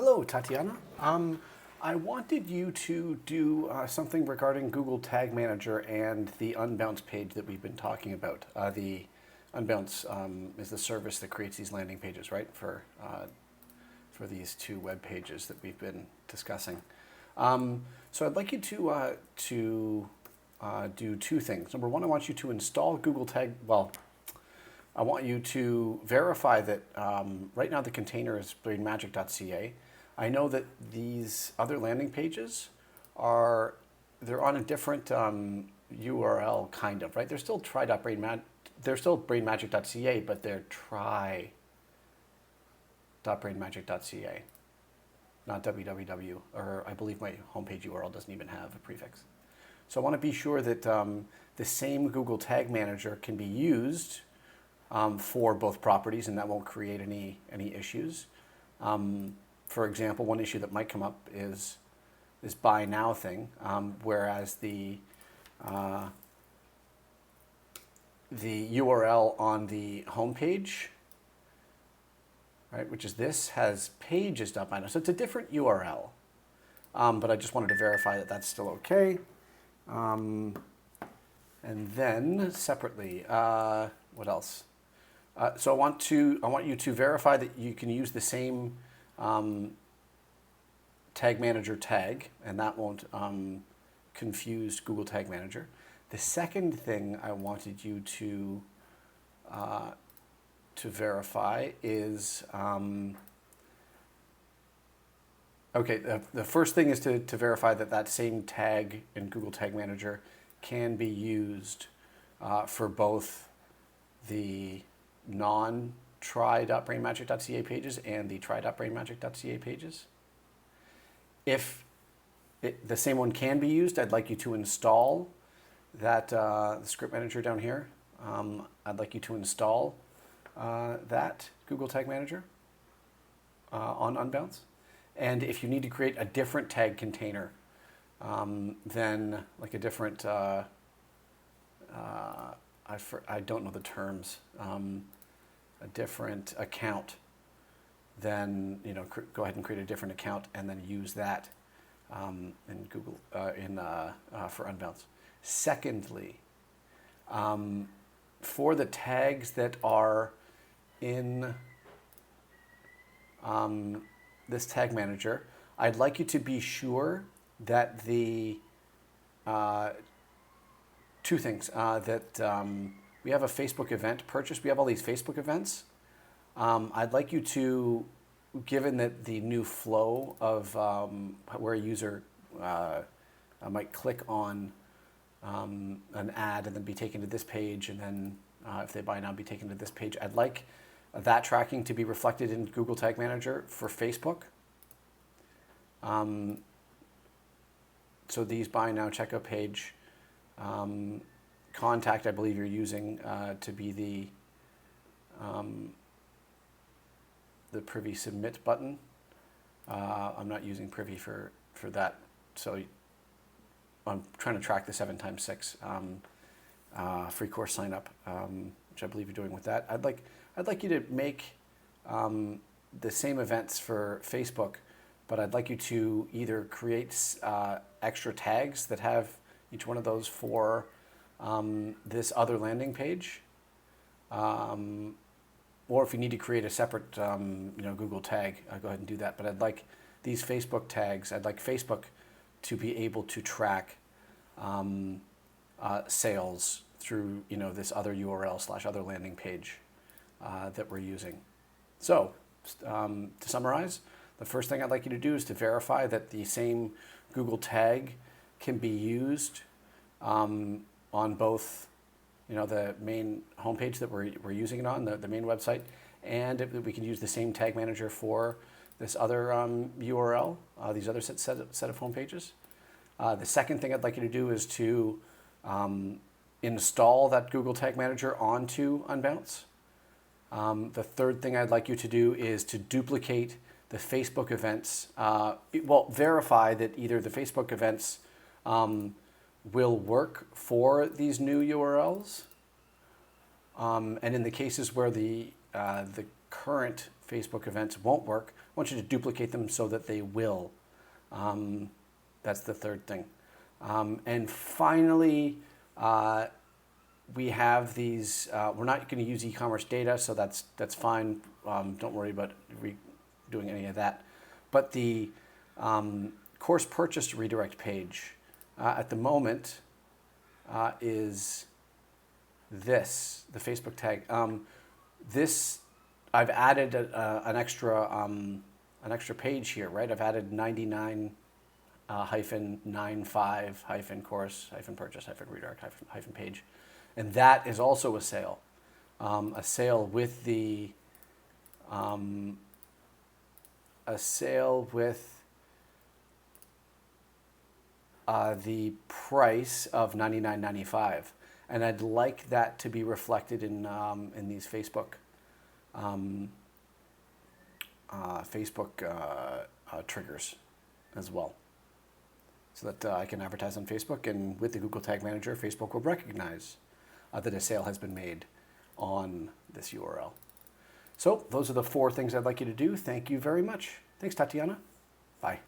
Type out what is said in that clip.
Hello, Tatiana. I wanted you to do something regarding Google Tag Manager and the Unbounce page that we've been talking about. The Unbounce is the service that creates these landing pages, right, for these two web pages that we've been discussing. So I'd like you to do two things. Number one, I want you to install Google Tag. Well, I want you to verify that right now the container is brainmagic.ca. I know that these other landing pages they're on a different URL, kind of, right? They're still they're still brainmagic.ca, but they're try.brainmagic.ca, not www, or I believe my homepage URL doesn't even have a prefix. So I want to be sure that the same Google Tag Manager can be used for both properties, and that won't create any issues. For example, one issue that might come up is this buy now thing, whereas the URL on the home page, right, which is this, has pages.by now. So it's a different URL, but I just wanted to verify that that's still okay. And then separately, what else? So I want you to verify that you can use the same Tag Manager tag, and that won't confuse Google Tag Manager. The second thing I wanted you to verify is the first thing is to verify that same tag in Google Tag Manager can be used for both the non-try.brainmagic.ca pages and the try.brainmagic.ca pages. If the same one can be used, I'd like you to install that the script manager down here. I'd like you to install that Google Tag Manager on Unbounce. And if you need to create a different tag container, then like a different, I don't know the terms, a different account, then go ahead and create a different account and then use that in Google for Unbounce. Secondly, for the tags that are in this tag manager, I'd like you to be sure that the two things that we have a Facebook event purchase. We have all these Facebook events. I'd like you to, given that the new flow of where a user might click on an ad and then be taken to this page, and then if they buy now, be taken to this page, I'd like that tracking to be reflected in Google Tag Manager for Facebook. So these buy now checkout page, contact, I believe you're using to be the Privy Submit button. I'm not using Privy for that, so I'm trying to track the 7x6 free course sign up, which I believe you're doing with that. I'd like you to make the same events for Facebook, but I'd like you to either create extra tags that have each one of those for this other landing page, or if you need to create a separate Google tag, go ahead and do that. But I'd like these Facebook tags, I'd like Facebook to be able to track sales through this other URL / other landing page that we're using. So to summarize, the first thing I'd like you to do is to verify that the same Google tag can be used on both the main homepage that we're using it on, the main website, and we can use the same tag manager for this other URL, these other set of homepages. The second thing I'd like you to do is to install that Google Tag Manager onto Unbounce. The third thing I'd like you to do is to duplicate the Facebook events. Verify that either the Facebook events will work for these new URLs, and in the cases where the current Facebook events won't work, want you to duplicate them so that they will. That's the third thing. And finally, we have these. We're not going to use e-commerce data, so that's fine. Don't worry about doing any of that. But the course purchase redirect page at the moment is this, the Facebook tag. This I've added an extra page here, right? I've added 99 -95 -course -purchase -redirect -page, and that is also a sale with the the price of $99.95, and I'd like that to be reflected in these Facebook triggers as well, so that I can advertise on Facebook, and with the Google Tag Manager, Facebook will recognize that a sale has been made on this URL. So those are the 4 things I'd like you to do. Thank you very much. Thanks, Tatiana. Bye.